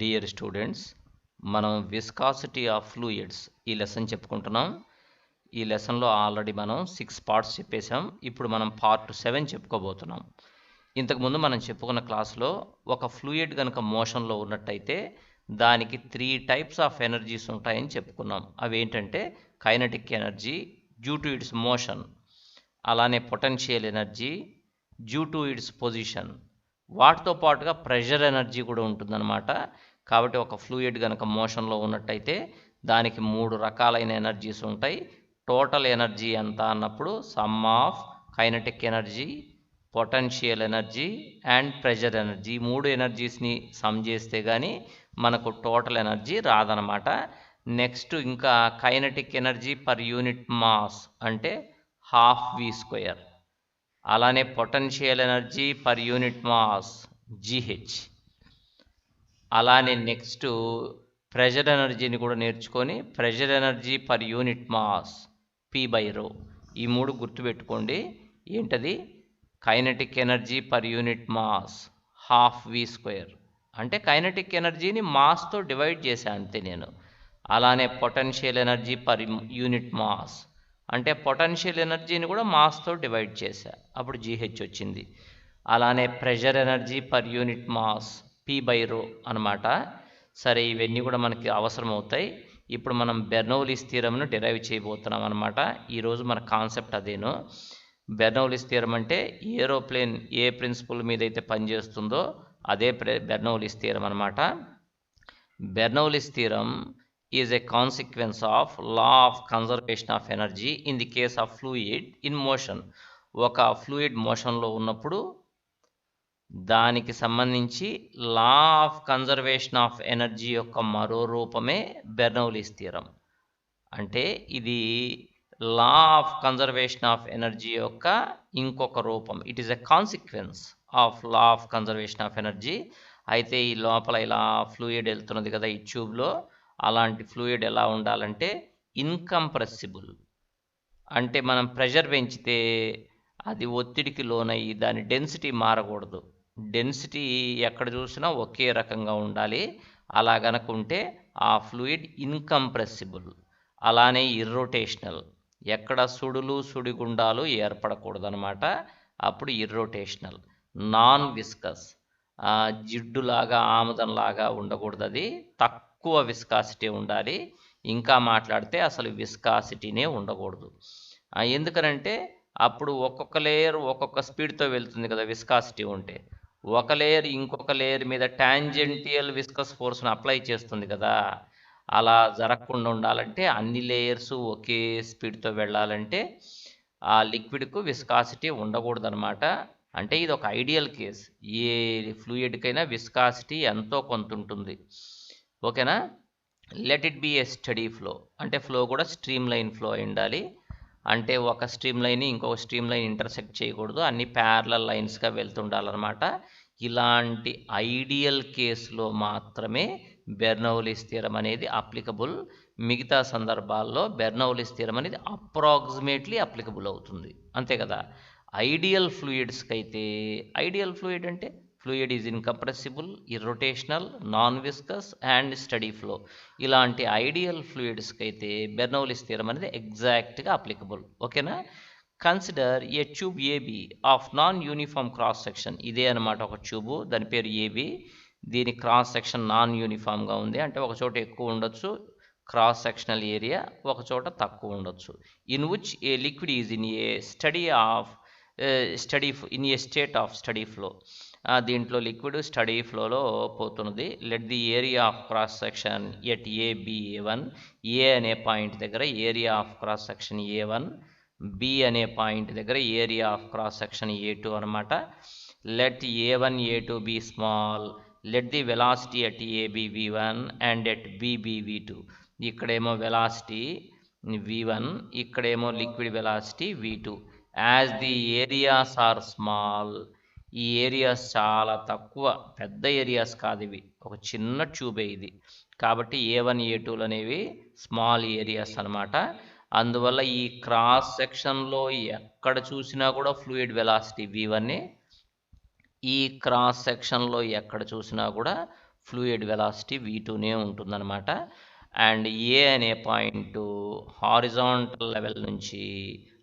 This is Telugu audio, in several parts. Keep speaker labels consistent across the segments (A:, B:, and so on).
A: డియర్ స్టూడెంట్స్, మనం విస్కాసిటీ ఆఫ్ ఫ్లూయిడ్స్ ఈ లెసన్ చెప్పుకుంటున్నాం. ఈ లెసన్లో ఆల్రెడీ మనం 6 పార్ట్స్ చెప్పేశాం. ఇప్పుడు మనం పార్ట్ 7 చెప్పుకోబోతున్నాం. ఇంతకుముందు మనం చెప్పుకున్న క్లాస్లో ఒక ఫ్లూయిడ్ కనుక మోషన్లో ఉన్నట్టయితే దానికి 3 టైప్స్ ఆఫ్ ఎనర్జీస్ ఉంటాయని చెప్పుకున్నాం. అవి ఏంటంటే kinetic energy due to its motion, అలానే potential energy due to its position, వాటితో పాటుగా ప్రెషర్ ఎనర్జీ కూడా ఉంటుందన్నమాట. కాబట్టి ఒక ఫ్లూయిడ్ కనుక మోషన్లో ఉన్నట్టయితే దానికి 3 రకాలైన ఎనర్జీస్ ఉంటాయి. టోటల్ ఎనర్జీ ఎంత అన్నప్పుడు sum of kinetic energy, potential energy and pressure energy, 3 ఎనర్జీస్ని సమ్ చేస్తే కానీ మనకు టోటల్ ఎనర్జీ రాదనమాట. నెక్స్ట్ ఇంకా kinetic energy per unit mass అంటే ½ v², అలానే potential energy per unit mass GH, అలానే నెక్స్ట్ ప్రెషర్ ఎనర్జీని కూడా నేర్చుకొని pressure energy per unit mass P/ρ. ఈ 3 గుర్తుపెట్టుకోండి. ఏంటది? Kinetic energy per unit mass ½ v², అంటే కైనటిక్ ఎనర్జీని మాస్తో డివైడ్ చేశాను అంతే నేను. అలానే potential energy per unit mass అంటే పొటెన్షియల్ ఎనర్జీని కూడా మాస్తో డివైడ్ చేశా, అప్పుడు GH వచ్చింది. అలానే pressure energy per unit mass P/ρ అనమాట. సరే, ఇవన్నీ కూడా మనకి అవసరం అవుతాయి. ఇప్పుడు మనం బెర్నౌలీస్ థియరమ్ను డిరైవ్ చేయబోతున్నాం అనమాట. ఈరోజు మన కాన్సెప్ట్ అదేను. బెర్నౌలీస్ థియరం అంటే ఏరోప్లేన్ ఏ ప్రిన్సిపల్ మీద అయితే పనిచేస్తుందో అదే బెర్నౌలీస్ థియరం అనమాట. Bernoulli's theorem is a consequence of law of conservation of energy in the case of fluid in motion. ఒక ఫ్లూయిడ్ మోషన్లో ఉన్నప్పుడు దానికి సంబంధించి law of conservation of energy యొక్క మరో రూపమే బెర్నౌలీస్ థియరం. అంటే ఇది law of conservation of energy యొక్క ఇంకొక రూపం. It is a consequence of law of conservation of energy. అయితే ఈ లోపల ఇలా ఫ్లూయిడ్ వెళ్తున్నది కదా ఈ ట్యూబ్లో, అలాంటి ఫ్లూయిడ్ ఎలా ఉండాలంటే ఇన్కంప్రెసిబుల్. అంటే మనం ప్రెషర్ పెంచితే అది ఒత్తిడికి లోనయ్యి దాని డెన్సిటీ మారకూడదు. డెన్సిటీ ఎక్కడ చూసినా ఒకే రకంగా ఉండాలి. అలా గనక ఉంటే ఆ ఫ్లూయిడ్ ఇన్కంప్రెసిబుల్. అలానే ఇర్రోటేషనల్, ఎక్కడ సుడులు సుడిగుండాలు ఏర్పడకూడదు అనమాట, అప్పుడు ఇర్రోటేషనల్. నాన్ విస్కస్, జిడ్డులాగా ఆముదంలాగా ఉండకూడదు, అది తక్కువ విస్కాసిటీ ఉండాలి. ఇంకా మాట్లాడితే అసలు విస్కాసిటీనే ఉండకూడదు. ఎందుకనంటే అప్పుడు ఒక్కొక్క లేయర్ ఒక్కొక్క స్పీడ్తో వెళ్తుంది కదా విస్కాసిటీ ఉంటే. ఒక లేయర్ ఇంకొక లేయర్ మీద టాంజెంటియల్ విస్కస్ ఫోర్స్ను అప్లై చేస్తుంది కదా. అలా జరగకుండా ఉండాలంటే అన్ని లేయర్స్ ఒకే స్పీడ్తో వెళ్ళాలంటే ఆ లిక్విడ్కు విస్కాసిటీ ఉండకూడదు అనమాట. అంటే ఇది ఒక ఐడియల్ కేస్. ఏ ఫ్లూయిడ్కైనా విస్కాసిటీ ఎంతో కొంత ఉంటుంది. ఓకేనా? Let it be A study flow, అంటే ఫ్లో కూడా స్ట్రీమ్ లైన్ ఫ్లో అయి ఉండాలి. అంటే ఒక స్ట్రీమ్ లైన్ ఇంకొక స్ట్రీమ్ లైన్ ఇంటర్సెక్ట్ చేయకూడదు, అన్ని ప్యారలల్ లైన్స్గా వెళ్తుండాలన్నమాట. ఇలాంటి ఐడియల్ కేసులో మాత్రమే బెర్నౌలీస్ థియరం అనేది అప్లికబుల్. మిగతా సందర్భాల్లో బెర్నౌలీస్ థియరం అనేది అప్రాక్సిమేట్లీ అప్లికబుల్ అవుతుంది, అంతే కదా. ఐడియల్ ఫ్లూయిడ్స్కి అయితే, ఐడియల్ ఫ్లూయిడ్ అంటే fluid is incompressible, irrotational, non viscous and steady flow. ఇలాంటి ఐడియల్ ఫ్లూయిడ్స్కి అయితే బెర్నౌలీస్ థియరం అనేది ఎగ్జాక్ట్గా అప్లికబుల్. ఓకేనా? Consider a tube AB of non uniform cross section. ఇదే అనమాట ఒక ట్యూబు, దాని పేరు ఏబి. దీని క్రాస్ సెక్షన్ నాన్ యూనిఫామ్గా ఉంది, అంటే ఒక చోట ఎక్కువ ఉండొచ్చు క్రాస్ సెక్షనల్ ఏరియా, ఒక చోట తక్కువ ఉండొచ్చు. In which a liquid is in a state of steady flow. దీంట్లో లిక్విడ్ స్టడీ ఫ్లోలో పోతున్నది. Let the area of cross section at AB1, A అనే పాయింట్ దగ్గర area of cross section A1, B అనే పాయింట్ దగ్గర area of cross section A2 అనమాట. Let A1 A2 be small. Let the velocity at AB V1 and at BB V2. ఇక్కడేమో వెలాసిటీ V1, ఇక్కడేమో liquid velocity V2. As the areas are small, ఈ ఏరియాస్ చాలా తక్కువ, పెద్ద ఏరియాస్ కాదు ఇవి, ఒక చిన్న ట్యూబే ఇది. కాబట్టి A1 A2లు అనేవి స్మాల్ ఏరియాస్ అనమాట. అందువల్ల ఈ క్రాస్ సెక్షన్లో ఎక్కడ చూసినా కూడా ఫ్లూయిడ్ వెలాసిటీ V1, ఈ క్రాస్ సెక్షన్లో ఎక్కడ చూసినా కూడా ఫ్లూయిడ్ వెలాసిటీ v2నే ఉంటుందన్నమాట. అండ్ ఏ అనే పాయింట్ హారిజాంటల్ లెవెల్ నుంచి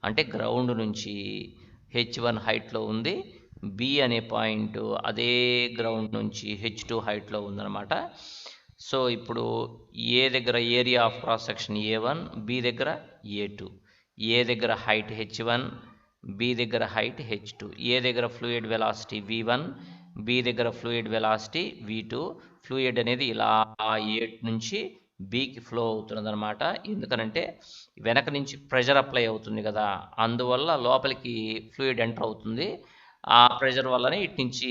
A: అంటే గ్రౌండ్ నుంచి h1 హైట్లో ఉంది. బి అనే పాయింట్ అదే గ్రౌండ్ నుంచి h2 హైట్లో ఉందన్నమాట. సో ఇప్పుడు ఏ దగ్గర area of cross section a1, B దగ్గర a2, ఏ దగ్గర హైట్ h1, బి దగ్గర హైట్ h2, ఏ దగ్గర ఫ్లూయిడ్ వెలాసిటీ v1, బి దగ్గర ఫ్లూయిడ్ వెలాసిటీ v2. ఫ్లూయిడ్ అనేది ఇలా ఏ నుంచి బికి ఫ్లో అవుతున్నది అనమాట. ఎందుకనంటే వెనక నుంచి ప్రెషర్ అప్లై అవుతుంది కదా, అందువల్ల లోపలికి ఫ్లూయిడ్ ఎంటర్ అవుతుంది. ఆ ప్రెషర్ వల్లనే ఇటు నుంచి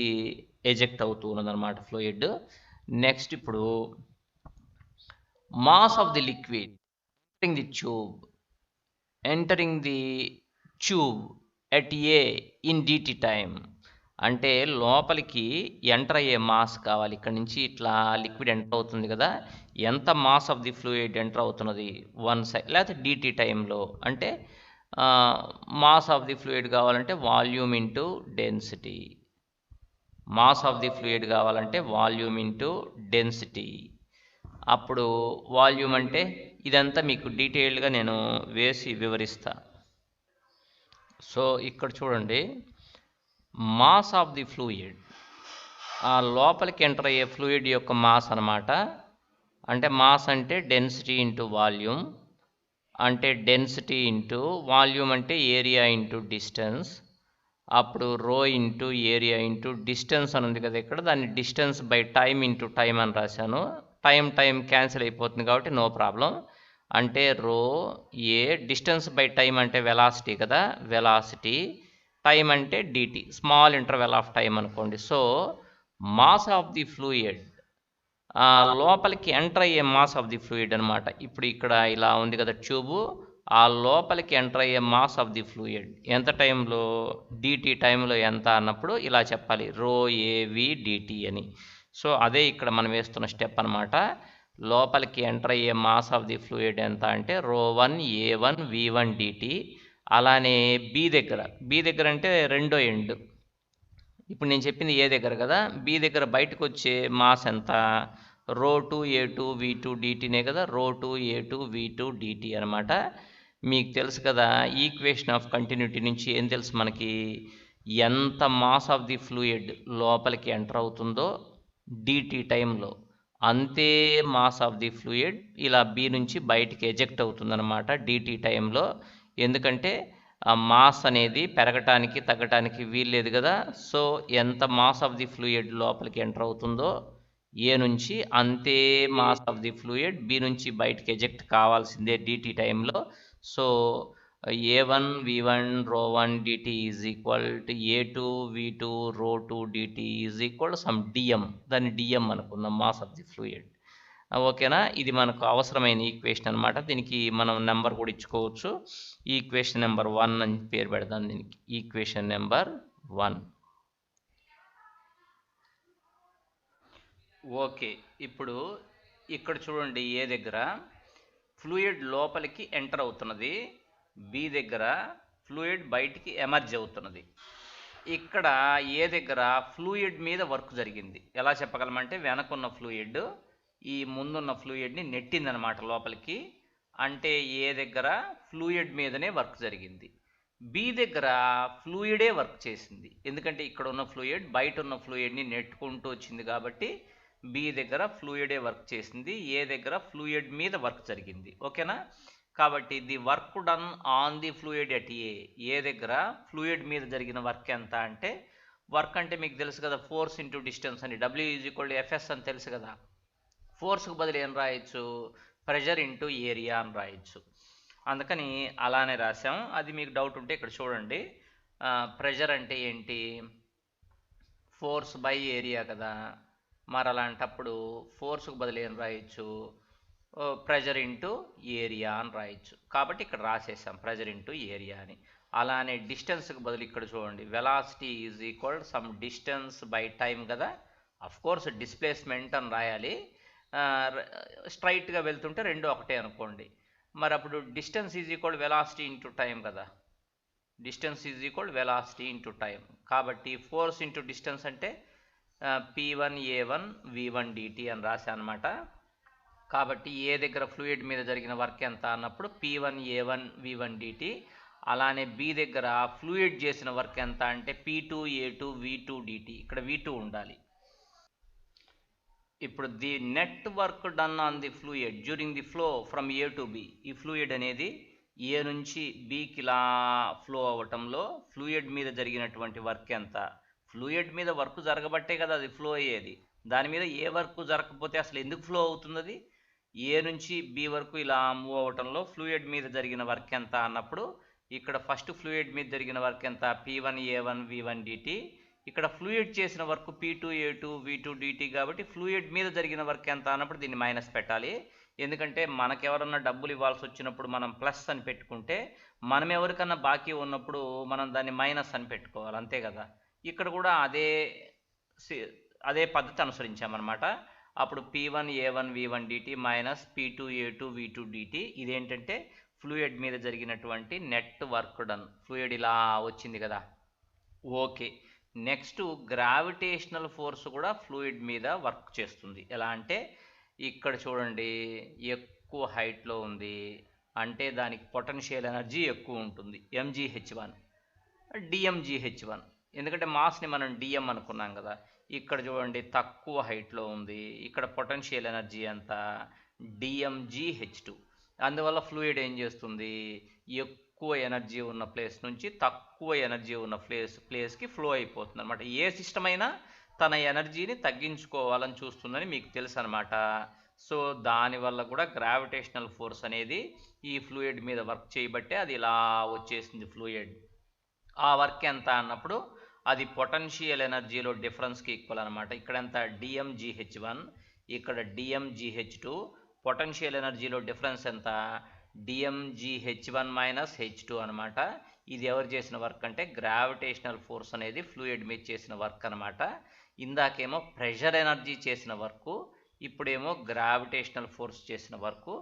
A: ఎజెక్ట్ అవుతూ ఉన్నదన్నమాట ఫ్లూయిడ్. నెక్స్ట్ ఇప్పుడు mass of the liquid entering the tube at A in dt time. అంటే లోపలికి ఎంటర్ అయ్యే మాస్ కావాలి. ఇక్కడ నుంచి ఇట్లా లిక్విడ్ ఎంటర్ అవుతుంది కదా, ఎంత mass of the fluid enter అవుతున్నది వన్ సైడ్ లేకపోతే dt టైంలో అంటే మాస్ ఆఫ్ ది ఫ్లూయిడ్ కావాలంటే volume into density. Mass of the fluid కావాలంటే వాల్యూమ్ ఇంటూ డెన్సిటీ. అప్పుడు వాల్యూమ్ అంటే ఇదంతా మీకు డీటెయిల్డ్గా నేను వేసి వివరిస్తా. సో ఇక్కడ చూడండి, మాస్ ఆఫ్ ది ఫ్లూయిడ్ ఆ లోపలికి ఎంటర్ అయ్యే ఫ్లూయిడ్ యొక్క మాస్ అనమాట. అంటే మాస్ అంటే డెన్సిటీ ఇంటూ వాల్యూమ్, అంటే డెన్సిటీ ఇంటూ వాల్యూమ్ అంటే ఏరియా ఇంటూ డిస్టెన్స్. అప్పుడు rho into area into distance అని ఉంది కదా ఇక్కడ, దాన్ని distance by time into time అని రాశాను. టైం క్యాన్సిల్ అయిపోతుంది కాబట్టి నో ప్రాబ్లం. అంటే rho A, distance by time అంటే వెలాసిటీ కదా, వెలాసిటీ, టైం అంటే D T, small interval of time అనుకోండి. So mass of the fluid లోపలికి ఎంటర్ అయ్యే మాస్ ఆఫ్ ది ఫ్లూయిడ్ అనమాట. ఇప్పుడు ఇక్కడ ఇలా ఉంది కదా ట్యూబు, ఆ లోపలికి ఎంటర్ అయ్యే మాస్ ఆఫ్ ది ఫ్లూయిడ్ ఎంత టైంలో, డిటి టైంలో ఎంత అన్నప్పుడు ఇలా చెప్పాలి, రో ఏవి డిటి అని. సో అదే ఇక్కడ మనం వేస్తున్న స్టెప్ అనమాట. లోపలికి ఎంటర్ అయ్యే మాస్ ఆఫ్ ది ఫ్లూయిడ్ ఎంత అంటే ρ1 a1 v1 dt. అలానే బి దగ్గర అంటే రెండో ఎండ్, ఇప్పుడు నేను చెప్పింది ఏ దగ్గర కదా, బి దగ్గర బయటకు వచ్చే మాస్ ఎంత, ρ2 a2 v2 dtనే కదా, ρ2 a2 v2 dt అనమాట. మీకు తెలుసు కదా ఈక్వేషన్ ఆఫ్ కంటిన్యూటీ నుంచి ఏం తెలుసు మనకి, ఎంత మాస్ ఆఫ్ ది ఫ్లూయిడ్ లోపలికి ఎంటర్ అవుతుందో dt టైంలో అంతే మాస్ ఆఫ్ ది ఫ్లూయిడ్ ఇలా బి నుంచి బయటికి ఎజెక్ట్ అవుతుందన్నమాట dt టైంలో. ఎందుకంటే ఆ మాస్ అనేది పెరగటానికి తగ్గటానికి వీల్లేదు కదా. సో ఎంత మాస్ ఆఫ్ ది ఫ్లూయిడ్ లోపలికి ఎంటర్ అవుతుందో ఏ నుంచి, అంతే mass of the fluid B నుంచి బయటికి ఎజెక్ట్ కావాల్సిందే dt టైంలో. So a1 v1 ρ1 dt is equal to a2 v2 ρ2 dt is equal some dm, దాన్ని dm అనుకుందాం, మాస్ ఆఫ్ ది ఫ్లూయిడ్. ఓకేనా, ఇది మనకు అవసరమైన ఈక్వేషన్ అనమాట. దీనికి మనం నెంబర్ కూడా ఇచ్చుకోవచ్చు. ఈక్వేషన్ నెంబర్ 1 అని పేరు పెడదాం దీనికి, ఈక్వేషన్ నెంబర్ 1. ఓకే, ఇప్పుడు ఇక్కడ చూడండి, ఏ దగ్గర ఫ్లూయిడ్ లోపలికి ఎంటర్ అవుతున్నది, బి దగ్గర ఫ్లూయిడ్ బయటికి ఎమర్జ్ అవుతున్నది. ఇక్కడ ఏ దగ్గర ఫ్లూయిడ్ మీద వర్క్ జరిగింది. ఎలా చెప్పగలమంటే వెనకున్న ఫ్లూయిడ్ ఈ ముందున్న ఫ్లూయిడ్ని నెట్టిందనమాట లోపలికి. అంటే ఏ దగ్గర ఫ్లూయిడ్ మీదనే వర్క్ జరిగింది. బి దగ్గర ఫ్లూయిడే వర్క్ చేసింది, ఎందుకంటే ఇక్కడ ఉన్న ఫ్లూయిడ్ బయట ఉన్న ఫ్లూయిడ్ని నెట్టుకుంటూ వచ్చింది కాబట్టి బి దగ్గర ఫ్లూయిడే వర్క్ చేసింది, ఏ దగ్గర ఫ్లూయిడ్ మీద వర్క్ జరిగింది. ఓకేనా, కాబట్టి the work done on the fluid at a దగ్గర ఫ్లూయిడ్ మీద జరిగిన వర్క్ ఎంత అంటే, వర్క్ అంటే మీకు తెలుసు కదా ఫోర్స్ ఇంటూ డిస్టెన్స్ అని, W = Fs అని తెలుసు కదా. ఫోర్స్కు బదులు ఏం రాయొచ్చు, ప్రెషర్ ఇంటూ ఏరియా అని రాయొచ్చు. అందుకని అలానే రాసాం. అది మీకు డౌట్ ఉంటే ఇక్కడ చూడండి. ప్రెషర్ అంటే ఏంటి, ఫోర్స్ బై ఏరియా కదా, మరి అలాంటప్పుడు ఫోర్స్కు బదులు ఏం రాయొచ్చు, ప్రెషర్ ఇంటూ ఏరియా అని రాయొచ్చు. కాబట్టి ఇక్కడ రాసేసాం ప్రెషర్ ఇంటూ ఏరియా అని. అలానే డిస్టెన్స్కి బదులు ఇక్కడ చూడండి, velocity is equal some distance by time కదా. అఫ్ కోర్స్ డిస్ప్లేస్మెంట్ అని రాయాలి, స్ట్రైట్గా వెళ్తుంటే రెండు ఒకటే అనుకోండి. మరి అప్పుడు distance is equal velocity into time కదా, distance is equal velocity into time. కాబట్టి ఫోర్స్ ఇంటూ డిస్టెన్స్ అంటే P1A1 V1 dt అని రాశాను అనమాట. కాబట్టి ఏ దగ్గర ఫ్లూయిడ్ మీద జరిగిన వర్క్ ఎంత అన్నప్పుడు P1A1 V1 dt. అలానే బి దగ్గర ఫ్లూయిడ్ చేసిన వర్క్ ఎంత అంటే P2A2 V2 dt. ఇక్కడ V2 ఉండాలి. ఇప్పుడు the net work done on the fluid during the flow from A to be. ఈ ఫ్లూయిడ్ అనేది ఏ నుంచి బికి ఇలా ఫ్లో అవ్వటంలో ఫ్లూయిడ్ మీద జరిగినటువంటి వర్క్ ఎంత. ఫ్లూయిడ్ మీద వర్క్ జరగబట్టే కదా అది ఫ్లో అయ్యేది. దాని మీద ఏ వర్క్ జరగకపోతే అసలు ఎందుకు ఫ్లో అవుతుంది? అది ఏ నుంచి బి వరకు ఇలా మూవ్ అవ్వటంలో ఫ్లూయిడ్ మీద జరిగిన వర్క్ ఎంత అన్నప్పుడు ఇక్కడ ఫస్ట్ ఫ్లూయిడ్ మీద జరిగిన వర్క్ ఎంత P1A1 V1 dt. ఇక్కడ ఫ్లూయిడ్ చేసిన వర్క్ P2A2 V2 dt. కాబట్టి ఫ్లూయిడ్ మీద జరిగిన వర్క్ ఎంత అన్నప్పుడు దీన్ని మైనస్ పెట్టాలి. ఎందుకంటే మనకెవరన్నా డబ్బులు ఇవ్వాల్సి వచ్చినప్పుడు మనం ప్లస్ అని పెట్టుకుంటే మనం ఎవరికన్నా బాకీ ఉన్నప్పుడు మనం దాన్ని మైనస్ అని పెట్టుకోవాలి, అంతే కదా. ఇక్కడ కూడా అదే పద్ధతి అనుసరించామన్నమాట. అప్పుడు P1A1 V1 dt minus P2A2 V2 dt. ఇదేంటంటే ఫ్లూయిడ్ మీద జరిగినటువంటి నెట్ వర్క్ డన్. ఫ్లూయిడ్ ఇలా వచ్చింది కదా. ఓకే, నెక్స్ట్ గ్రావిటేషనల్ ఫోర్స్ కూడా ఫ్లూయిడ్ మీద వర్క్ చేస్తుంది. ఎలా అంటే ఇక్కడ చూడండి, ఎక్కువ హైట్లో ఉంది అంటే దానికి పొటెన్షియల్ ఎనర్జీ ఎక్కువ ఉంటుంది, mgh1 dmgh1. ఎందుకంటే మాస్ని మనం dm అనుకున్నాం కదా. ఇక్కడ చూడండి తక్కువ హైట్లో ఉంది, ఇక్కడ పొటెన్షియల్ ఎనర్జీ ఎంత dmgh2. అందువల్ల ఫ్లూయిడ్ ఏం చేస్తుంది, ఎక్కువ ఎనర్జీ ఉన్న ప్లేస్ నుంచి తక్కువ ఎనర్జీ ఉన్న ప్లేస్కి ఫ్లో అయిపోతుంది అనమాట. ఏ సిస్టమ్ అయినా తన ఎనర్జీని తగ్గించుకోవాలని చూస్తుందని మీకు తెలుసు అనమాట. సో దానివల్ల కూడా గ్రావిటేషనల్ ఫోర్స్ అనేది ఈ ఫ్లూయిడ్ మీద వర్క్ చేయబట్టే అది ఇలా వచ్చేసింది ఫ్లూయిడ్. ఆ వర్క్ ఎంత అన్నప్పుడు అది పొటెన్షియల్ ఎనర్జీలో డిఫరెన్స్కి ఈక్వల్ అనమాట. ఇక్కడ ఎంత dmgh1, ఇక్కడ dmgh2. పొటెన్షియల్ ఎనర్జీలో డిఫరెన్స్ ఎంత dmgh1 మైనస్ h2 అనమాట. ఇది ఎవరు చేసిన వర్క్ అంటే గ్రావిటేషనల్ ఫోర్స్ అనేది ఫ్లూయిడ్ మీద చేసిన వర్క్ అనమాట. ఇందాకేమో ప్రెషర్ ఎనర్జీ చేసిన వర్క్, ఇప్పుడేమో గ్రావిటేషనల్ ఫోర్స్ చేసిన వర్క్.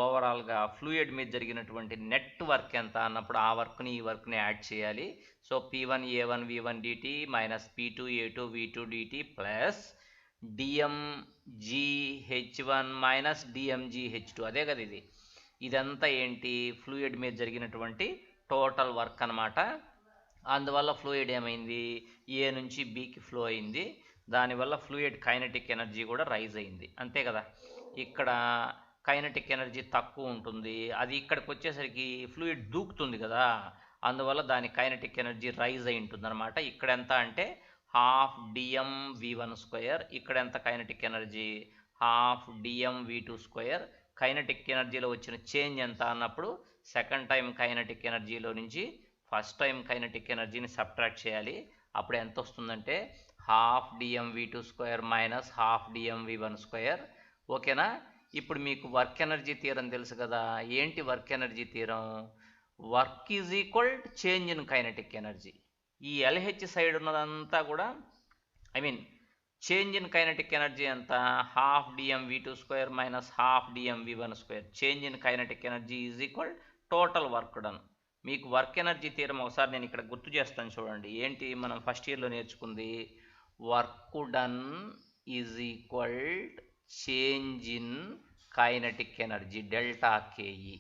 A: ఓవరాల్గా ఫ్లూయిడ్ మీద జరిగినటువంటి నెట్ వర్క్ ఎంత అన్నప్పుడు ఆ వర్క్ని ఈ వర్క్ని యాడ్ చేయాలి. So P1A1 V1 dt minus P2A2 V2 dt plus dmgh1 minus dmgh2. అదే కదా ఇది. ఇదంతా ఏంటి, ఫ్లూయిడ్ మీద జరిగినటువంటి టోటల్ వర్క్ అనమాట. అందువల్ల ఫ్లూయిడ్ ఏమైంది, ఏ నుంచి బికి ఫ్లో అయింది. దానివల్ల ఫ్లూయిడ్ కైనెటిక్ ఎనర్జీ కూడా రైజ్ అయింది, అంతే కదా. ఇక్కడ కైనెటిక్ ఎనర్జీ తక్కువ ఉంటుంది, అది ఇక్కడికి వచ్చేసరికి ఫ్లూయిడ్ దూకుతుంది కదా. అందువల్ల దాని కైనెటిక్ ఎనర్జీ రైజ్ అయి ఉంటుంది అనమాట. ఇక్కడ ఎంత అంటే హాఫ్ dmv1 ఇక్కడ ఎంత kinetic energy half dmv2. Kinetic ఎనర్జీలో వచ్చిన చేంజ్ ఎంత అన్నప్పుడు సెకండ్ టైం కైనెటిక్ ఎనర్జీలో నుంచి ఫస్ట్ టైం కైనెటిక్ ఎనర్జీని సబ్ట్రాక్ట్ చేయాలి. అప్పుడు ఎంత వస్తుందంటే half dmv2 minus half dmv1. ఓకేనా. ఇప్పుడు మీకు వర్క్ ఎనర్జీ థియరం తెలుసు కదా. ఏంటి work energy theorem, work is equal change in kinetic energy. ఈ LH సైడ్ ఉన్నదంతా కూడా చేంజ్ ఇన్ కైనెటిక్ ఎనర్జీ ఎంత half dmv2 minus half dmv1. Change in kinetic energy is equal total work done. మీకు వర్క్ ఎనర్జీ థియరం ఒకసారి నేను ఇక్కడ గుర్తు చేస్తాను చూడండి. ఏంటి మనం ఫస్ట్ ఇయర్లో నేర్చుకుంది, work done is equal change in kinetic energy delta KE.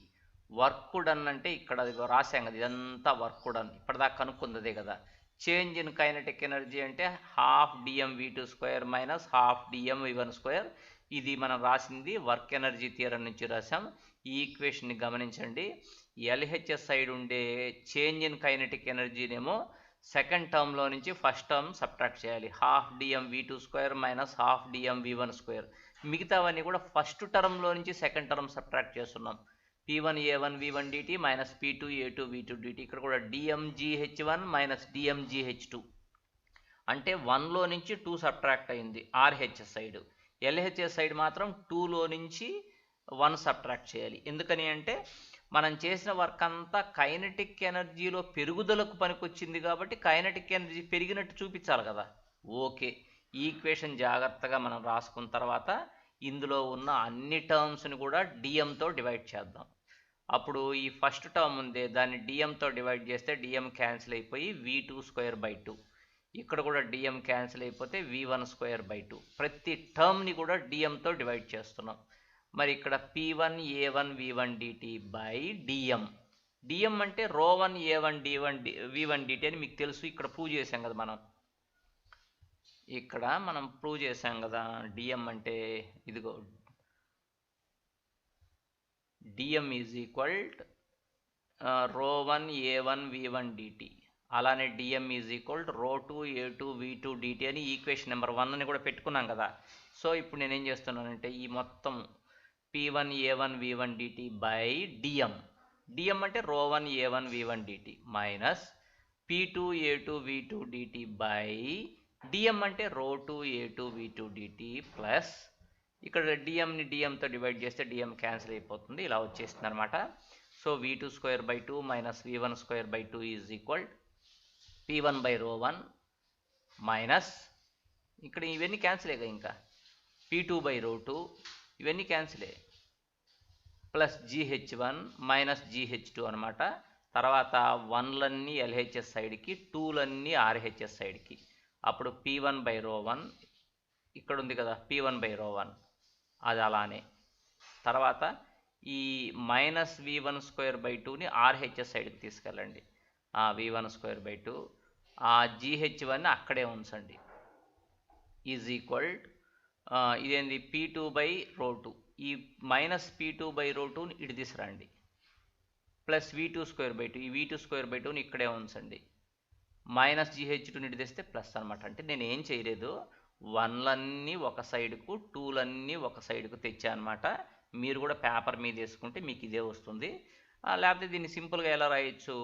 A: Work done అంటే ఇక్కడ రాసాం కదా, ఇదంతా వర్క్ డన్ ఇప్పటిదాకా కనుక్కుందే కదా. చేంజ్ ఇన్ కైనెటిక్ ఎనర్జీ అంటే half dmv2 minus half dmv1. ఇది మనం రాసింది వర్క్ ఎనర్జీ థియరం నుంచి రాసాం. ఈ ఈక్వేషన్ని గమనించండి. LHS సైడ్ ఉండే చేంజ్ ఇన్ కైనెటిక్ ఎనర్జీనేమో సెకండ్ టర్మ్లో నుంచి ఫస్ట్ టర్మ్ సబ్ట్రాక్ట్ చేయాలి, half dmv2 minus half dmv1. మిగతావన్నీ కూడా ఫస్ట్ టర్మ్లో నుంచి సెకండ్ టర్మ్ సబ్ట్రాక్ట్ చేస్తున్నాం. P1A1 V1 dt minus P2A2 V2 dt. ఇక్కడ కూడా dmgh1 మైనస్ dmgh2 అంటే 1లో నుంచి 2 సబ్ట్రాక్ట్ అయింది RHS సైడ్. LHS సైడ్ మాత్రం 2లో నుంచి 1 సబ్ట్రాక్ట్ చేయాలి. ఎందుకని అంటే మనం చేసిన వర్క్ అంతా కైనెటిక్ ఎనర్జీలో పెరుగుదలకు పనికొచ్చింది కాబట్టి కైనెటిక్ ఎనర్జీ పెరిగినట్టు చూపించాలి కదా. ఓకే, ఈ ఈక్వేషన్ జాగ్రత్తగా మనం రాసుకున్న తర్వాత ఇందులో ఉన్న అన్ని టర్మ్స్ని కూడా డిఎంతో డివైడ్ చేద్దాం. అప్పుడు ఈ ఫస్ట్ టర్మ్ ఉంది దాన్ని డిఎంతో డివైడ్ చేస్తే డిఎం క్యాన్సిల్ అయిపోయి v2 స్క్వేర్ బై 2. ఇక్కడ కూడా డిఎం క్యాన్సిల్ అయిపోతే v1²/2. ప్రతి టర్మ్ని కూడా డిఎంతో డివైడ్ చేస్తున్నాం. మరి ఇక్కడ p1 a1 v1 dt by DM. DM అంటే ρ1 a1 d1 v1 dt అని మీకు తెలుసు. ఇక్కడ ప్రూవ్ చేసాం కదా మనం ప్రూవ్ చేసాం కదా డిఎం అంటే ఇదిగో D M is equal ρ1 a1 v1 dt. అలానే D M is equal ρ2 a2 v2 dt అని ఈక్వేషన్ నెంబర్ 1 అని కూడా పెట్టుకున్నాం కదా. సో ఇప్పుడు నేనేం చేస్తున్నానంటే ఈ మొత్తం p1 a1 v1 dt by DM. DM అంటే ρ1 a1 v1 dt minus p2 a2 v2 dt by DM అంటే ρ2 a2 v2 dt ప్లస్ ఇక్కడ డిఎంని డిఎంతో డివైడ్ చేస్తే డిఎం క్యాన్సిల్ అయిపోతుంది, ఇలా వచ్చేస్తుంది అనమాట. So v2²/2 minus v1²/2 is equal p1/ρ1 minus ఇక్కడ ఇవన్నీ క్యాన్సిలేగా ఇంకా p2/ρ2 ఇవన్నీ క్యాన్సిలే ప్లస్ gh1 మైనస్ gh2 అనమాట. తర్వాత 1లన్నీ LHS సైడ్కి, 2లన్నీ RHS సైడ్కి. అప్పుడు p1/ρ1 ఇక్కడ ఉంది కదా p1/ρ1 అది అలానే. తర్వాత ఈ మైనస్ v1²/2ని RHS సైడ్కి తీసుకెళ్ళండి. v1²/2 ఆ gh1 అక్కడే ఉంచండి ఈజ్ ఈక్వల్ ఇదేంది p2/ρ2. ఈ మైనస్ p2/ρ2ని ఇటు తీసుకురండి ప్లస్ v2²/2. ఈ v2²/2ని ఇక్కడే ఉంచండి. మైనస్ gh2ని ఇటు తెస్తే ప్లస్ అనమాట. అంటే నేను ఏం చేయలేదు, 1లన్నీ ఒక సైడ్కు 2లన్నీ ఒక సైడ్కు తెచ్చా అనమాట. మీరు కూడా పేపర్ మీద వేసుకుంటే మీకు ఇదే వస్తుంది. లేకపోతే దీన్ని సింపుల్గా ఎలా రాయొచ్చు,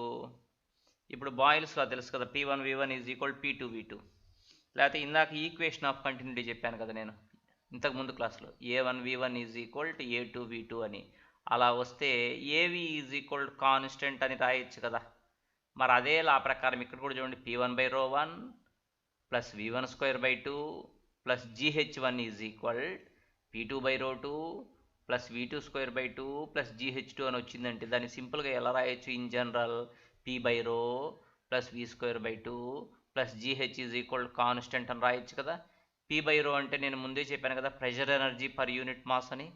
A: ఇప్పుడు బాయిల్స్లో తెలుసు కదా p1 v1 is equal p2 v2. లేకపోతే ఇందాక ఈక్వేషన్ ఆఫ్ కంటిన్యూటీ చెప్పాను కదా నేను ఇంతకుముందు క్లాస్లో a1 v1 is equal to a2 v2 అని. అలా వస్తే av ఈజ్ ఈక్వల్ కాన్స్టెంట్ అని రాయొచ్చు కదా. మరి అదే లా ప్రకారం ఇక్కడ కూడా చూడండి p1/ρ1 plus v1²/2 plus gh1 is equal p2/ρ2 plus v2²/2 plus gh2 అని వచ్చిందంటే దాన్ని సింపుల్గా ఎలా రాయొచ్చు in general p/ρ plus v²/2 plus gh is equal constant అని రాయొచ్చు కదా. p/ρ అంటే నేను ముందే చెప్పాను కదా pressure energy per unit mass అని.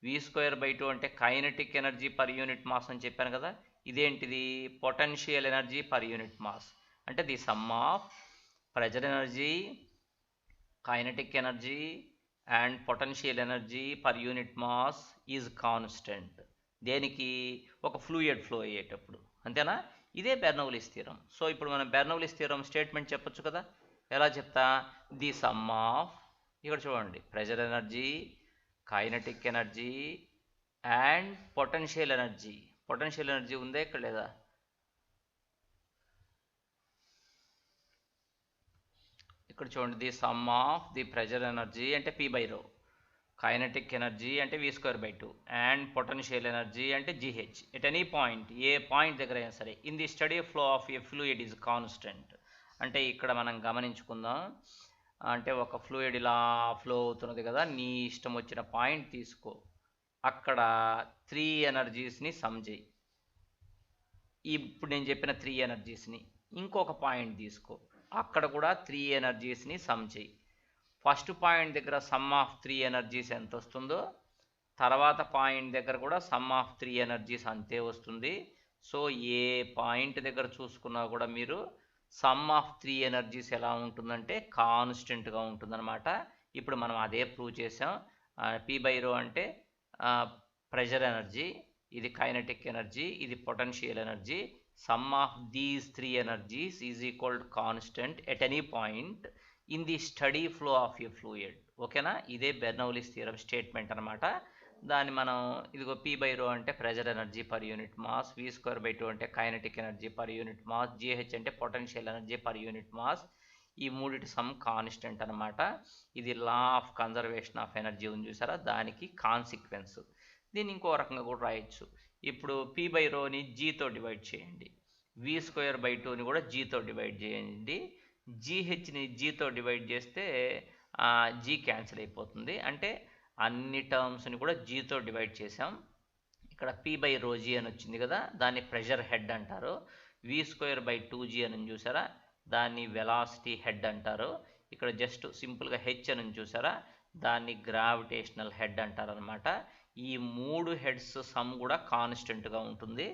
A: v²/2 అంటే kinetic energy per unit mass అని చెప్పాను కదా. ఇదేంటిది potential energy per unit mass. అంటే the sum of pressure energy, kinetic energy and potential energy per unit mass is constant. దేనికి, ఒక ఫ్లూయిడ్ ఫ్లో అయ్యేటప్పుడు, అంతేనా. ఇదే బెర్నౌలీస్ థియరం. సో ఇప్పుడు మనం బెర్నౌలీస్ థియరం స్టేట్మెంట్ చెప్పొచ్చు కదా. ఎలా చెప్తా, ది సమ్ ఆఫ్ ఇక్కడ చూడండి pressure energy, kinetic energy and potential energy. Potential energy ఉందా ఇక్కడ లేదా, ఇక్కడ చూడండి the sum of the pressure energy అంటే p/ρ, కైనెటిక్ ఎనర్జీ అంటే v²/2 అండ్ పొటెన్షియల్ ఎనర్జీ అంటే gh at any point, A point దగ్గర అయినా సరే in the study flow of A fluid is constant. అంటే ఇక్కడ మనం గమనించుకుందాం, అంటే ఒక ఫ్లూయిడ్ ఇలా ఫ్లో అవుతున్నది కదా, నీ ఇష్టం వచ్చిన పాయింట్ తీసుకో, అక్కడ 3 ఎనర్జీస్ని సమ్ చేయి. ఇప్పుడు నేను చెప్పిన 3 ఎనర్జీస్ని ఇంకొక పాయింట్ తీసుకో, అక్కడ కూడా 3 ఎనర్జీస్ని సమ్ చేయి. ఫస్ట్ పాయింట్ దగ్గర సమ్ ఆఫ్ 3 ఎనర్జీస్ ఎంత వస్తుందో తర్వాత పాయింట్ దగ్గర కూడా సమ్ ఆఫ్ 3 ఎనర్జీస్ అంతే వస్తుంది. సో ఏ పాయింట్ దగ్గర చూసుకున్నా కూడా మీరు సమ్ ఆఫ్ 3 ఎనర్జీస్ ఎలా ఉంటుందంటే కాన్స్టెంట్గా ఉంటుందన్నమాట. ఇప్పుడు మనం అదే ప్రూవ్ చేసాం. p/ρ అంటే ప్రెషర్ ఎనర్జీ, ఇది కైనెటిక్ ఎనర్జీ, ఇది potential energy. Some of these 3 energies is equal to constant at any point in the study flow of a fluid. ఓకేనా, ఇదే బెర్నౌలీస్ థియరం స్టేట్మెంట్ అనమాట. దాన్ని మనం ఇదిగో p/ρ అంటే pressure energy per unit mass, v²/2 అంటే kinetic energy per unit mass, gh అంటే potential energy per unit mass. ఈ మూడిటి సమ్ కాన్స్టెంట్ అనమాట. ఇది law of conservation of energy ఉంది చూసారా, దానికి కాన్సిక్వెన్స్. దీన్ని ఇంకో రకంగా కూడా రాయొచ్చు. ఇప్పుడు p/ρని gతో డివైడ్ చేయండి, v²/2ని కూడా gతో డివైడ్ చేయండి, gHని gతో డివైడ్ చేస్తే g క్యాన్సిల్ అయిపోతుంది. అంటే అన్ని టర్మ్స్ని కూడా gతో డివైడ్ చేసాం. ఇక్కడ p/ρg అని వచ్చింది కదా, దాన్ని ప్రెషర్ హెడ్ అంటారు. v²/2g అని చూసారా, దాన్ని వెలాసిటీ హెడ్ అంటారు. ఇక్కడ జస్ట్ సింపుల్గా హెచ్ అని చూసారా, దాన్ని గ్రావిటేషనల్ హెడ్ అంటారు అనమాట. ఈ 3 హెడ్స్ సమ్ కూడా కాన్స్టెంట్గా ఉంటుంది,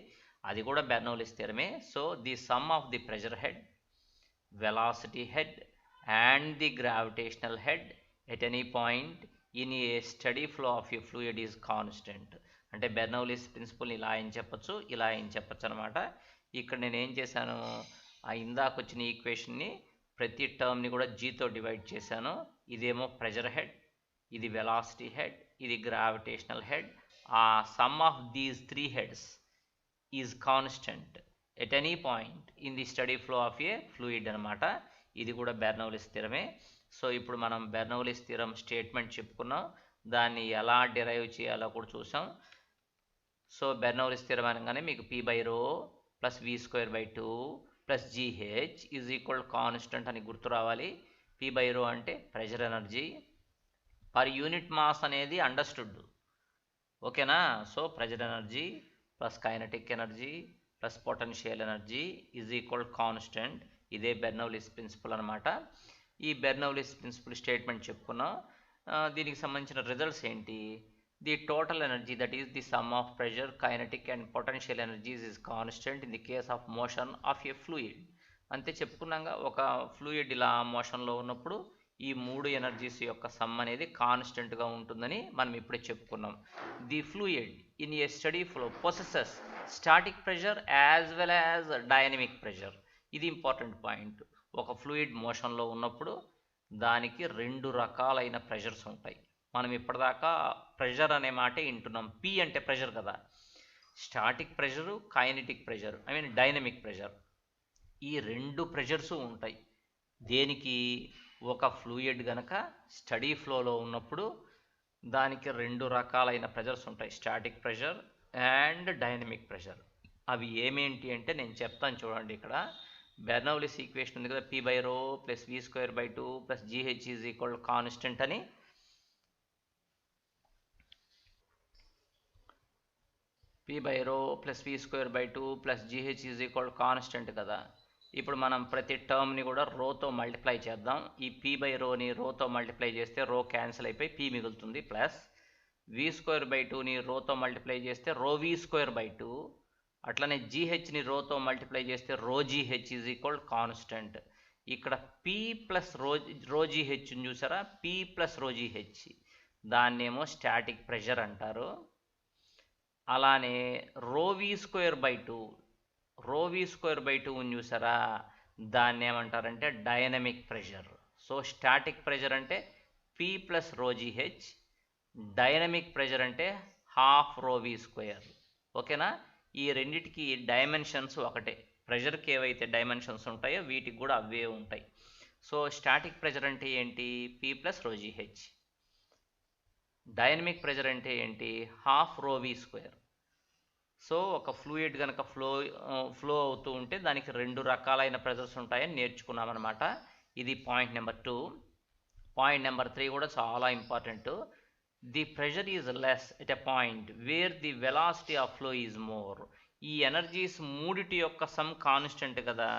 A: అది కూడా బెర్నౌల్లీస్ థియరమే. So the sum of the pressure head, velocity head and the gravitational head at any point in a steady flow of a fluid is constant. అంటే బెర్నౌల్లీస్ ప్రిన్సిపల్ని ఇలా ఏం చెప్పచ్చు, ఇలా ఏం చెప్పచ్చు అనమాట. ఇక్కడ నేను ఏం చేశాను, ఆ ఇందాక వచ్చిన ఈక్వేషన్ని ప్రతి టర్మ్ని కూడా జీతో డివైడ్ చేశాను. ఇదేమో ప్రెషర్ హెడ్, ఇది వెలాసిటీ హెడ్, ఇది గ్రావిటేషనల్ హెడ్. ఆ some of these 3 heads is constant at any point in the study flow of A fluid అనమాట. ఇది కూడా బెర్నౌల్లీస్ థియరమే. సో ఇప్పుడు మనం బెర్నౌల్లీస్ థియరం స్టేట్మెంట్ చెప్పుకున్నాం, దాన్ని ఎలా డిరైవ్ చేయాలో కూడా చూసాం. సో బెర్నౌల్లీస్ థియరం అనగానే మీకు p/ρ plus v²/2 plus gh is equal constant అని గుర్తు రావాలి. p/ρ అంటే pressure energy, per unit mass అనేది అండర్స్టూడ్, ఓకేనా. So pressure energy plus kinetic energy plus potential energy is equal constant. ఇదే బెర్నౌల్లీస్ ప్రిన్సిపల్ అనమాట. ఈ బెర్నౌల్లీస్ ప్రిన్సిపల్ స్టేట్మెంట్ చెప్పుకున్నాం. దీనికి సంబంధించిన రిజల్ట్స్ ఏంటి, the total energy that is the sum of pressure, kinetic and potential energies is constant in the case of motion of A fluid. అంతే చెప్పుకున్నాగా, ఒక ఫ్లూయిడ్ ఇలా మోషన్లో ఉన్నప్పుడు ఈ 3 ఎనర్జీస్ యొక్క సమ్ అనేది కాన్స్టెంట్గా ఉంటుందని మనం ఇప్పుడే చెప్పుకున్నాం. The fluid in a study flow possesses static pressure as well as dynamic pressure. ఇది ఇంపార్టెంట్ పాయింట్. ఒక ఫ్లూయిడ్ మోషన్లో ఉన్నప్పుడు దానికి 2 రకాలైన ప్రెషర్స్ ఉంటాయి. మనం ఇప్పటిదాకా ప్రెషర్ అనే మాటే వింటున్నాం. పి అంటే ప్రెషర్ కదా, static pressure, kinetic pressure, I mean dynamic pressure. ఈ 2 ప్రెషర్స్ ఉంటాయి. దేనికి, ఒక ఫ్లూయిడ్ గనక స్టడీ ఫ్లోలో ఉన్నప్పుడు దానికి 2 రకాలైన ప్రెషర్స్ ఉంటాయి, static pressure and dynamic pressure. అవి ఏమేంటి అంటే నేను చెప్తాను చూడండి. ఇక్కడ బెర్నౌల్లీస్ ఈక్వేషన్ ఉంది కదా, p/ρ plus v²/2 plus gh is equal constant అని. p/ρ plus v²/2 plus gh is equal constant కదా. ఇప్పుడు మనం ప్రతి టర్మ్ని కూడా రోతో మల్టిప్లై చేద్దాం. ఈ p/ρని రోతో మల్టిప్లై చేస్తే రో క్యాన్సిల్ అయిపోయి p మిగులుతుంది, ప్లస్ v²/2ని రోతో మల్టిప్లై చేస్తే రో v²/2, అట్లనే gHని రోతో మల్టిప్లై చేస్తే రో gh ఈజ్ ఈక్వల్ కాన్స్టెంట్. ఇక్కడ p ప్లస్ రో gh చూసారా, p ప్లస్ రో gh, దాన్నేమో స్టాటిక్ ప్రెషర్ అంటారు. అలానే రో v²/2 చూసారా, దాన్ని ఏమంటారంటే dynamic pressure. So static pressure అంటే p ప్లస్ రో gh, డైనమిక్ ప్రెషర్ అంటే హాఫ్ రో v². ఓకేనా. ఈ రెండిటికి డైమెన్షన్స్ ఒకటే, ప్రెషర్కి ఏవైతే డైమెన్షన్స్ ఉంటాయో వీటికి కూడా అవే ఉంటాయి. సో స్టాటిక్ ప్రెషర్ అంటే ఏంటి, p ప్లస్ రో gh. డైనమిక్ ప్రెషర్ అంటే ఏంటి, హాఫ్ రో v². సో ఒక ఫ్లూయిడ్ కనుక ఫ్లో అవుతూ ఉంటే దానికి 2 రకాలైన ప్రెషర్స్ ఉంటాయని నేర్చుకున్నాం అనమాట. ఇది పాయింట్ నెంబర్ 2. పాయింట్ నెంబర్ 3 కూడా చాలా important. The pressure is less at a point where the velocity of flow is more. ఈ ఎనర్జీస్ మూడిటి యొక్క సమ్ కాన్స్టెంట్ కదా.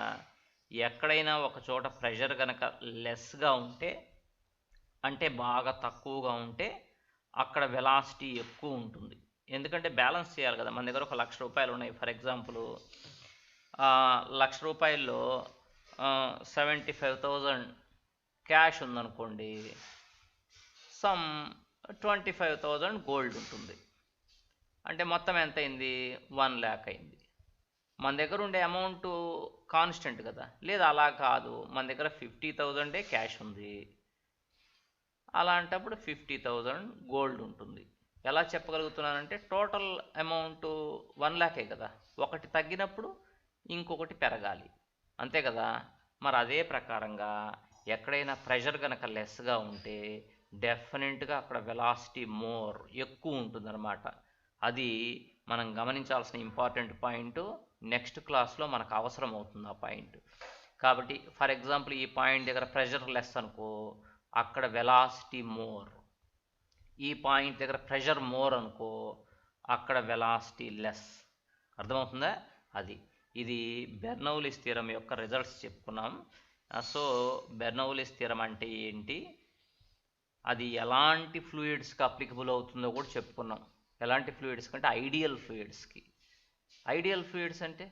A: ఎక్కడైనా ఒక చోట ప్రెషర్ కనుక లెస్గా ఉంటే, అంటే బాగా తక్కువగా ఉంటే, అక్కడ వెలాసిటీ ఎక్కువ ఉంటుంది. ఎందుకంటే బ్యాలెన్స్ చేయాలి కదా. మన దగ్గర 1,00,000 రూపాయలు ఉన్నాయి, ఫర్ ఎగ్జాంపుల్ 1,00,000 రూపాయల్లో 75,000 క్యాష్ ఉందనుకోండి, సమ్ 25,000 గోల్డ్ ఉంటుంది. అంటే మొత్తం ఎంత అయింది, 1,00,000 అయింది. మన దగ్గర ఉండే అమౌంట్ కాన్స్టెంట్ కదా. లేదా అలా కాదు, మన దగ్గర 50,000 క్యాష్ ఉంది, అలాంటప్పుడు 50,000 గోల్డ్ ఉంటుంది. ఎలా చెప్పగలుగుతున్నానంటే టోటల్ అమౌంట్ 1,00,000 కదా, ఒకటి తగ్గినప్పుడు ఇంకొకటి పెరగాలి, అంతే కదా. మరి అదే ప్రకారంగా ఎక్కడైనా ప్రెషర్ కనుక లెస్గా ఉంటే డెఫినెట్గా అక్కడ వెలాసిటీ మోర్ ఎక్కువ ఉంటుందన్నమాట. అది మనం గమనించాల్సిన ఇంపార్టెంట్ పాయింట్. నెక్స్ట్ క్లాస్లో మనకు అవసరం అవుతుంది ఆ పాయింట్. కాబట్టి ఫర్ ఎగ్జాంపుల్ ఈ పాయింట్ దగ్గర ప్రెషర్ లెస్ అనుకో, అక్కడ వెలాసిటీ మోర్. ఈ పాయింట్ దగ్గర ప్రెషర్ మోర్ అనుకో, అక్కడ వెలాసిటీ లెస్. అర్థమవుతుందా? అది ఇది బెర్నౌలీస్ థియరం యొక్క రిజల్ట్స్ చెప్పుకున్నాం. సో బెర్నౌలీస్ థియరం అంటే ఏంటి, అది ఎలాంటి ఫ్లూయిడ్స్కి అప్లికబుల్ అవుతుందో కూడా చెప్పుకున్నాం. ఎలాంటి ఫ్లూయిడ్స్ కంటే ఐడియల్ ఫ్లూయిడ్స్కి. ఐడియల్ ఫ్లూయిడ్స్ అంటే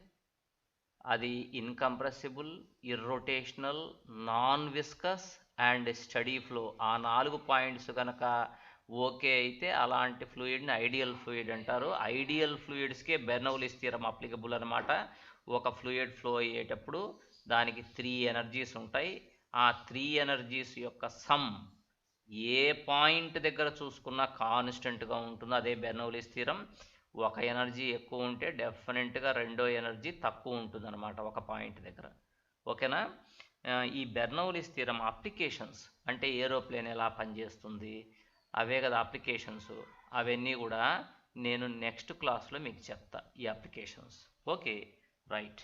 A: అది incompressible, irrotational, non viscous and steady flow. ఆ 4 పాయింట్స్ కనుక ఓకే అయితే అలాంటి ఫ్లూయిడ్ని ఐడియల్ ఫ్లూయిడ్ అంటారు. ఐడియల్ ఫ్లూయిడ్స్కే బెర్నౌలీస్ థియరం అప్లికబుల్ అనమాట. ఒక ఫ్లూయిడ్ ఫ్లో అయ్యేటప్పుడు దానికి 3 ఎనర్జీస్ ఉంటాయి. ఆ 3 ఎనర్జీస్ యొక్క సమ్ ఏ పాయింట్ దగ్గర చూసుకున్నా కాన్స్టెంట్గా ఉంటుందో అదే బెర్నౌలీస్ థియరం. ఒక ఎనర్జీ ఎక్కువ ఉంటే డెఫినెట్గా రెండో ఎనర్జీ తక్కువ ఉంటుంది అనమాట ఒక పాయింట్ దగ్గర. ఓకేనా. ఈ బెర్నౌలీస్ థియరం అప్లికేషన్స్ అంటే ఏరోప్లేన్ ఎలా పనిచేస్తుంది అవే కదా అప్లికేషన్స్. అవన్నీ కూడా నేను నెక్స్ట్ క్లాస్లో మీకు చెప్తా ఈ అప్లికేషన్స్. Okay right.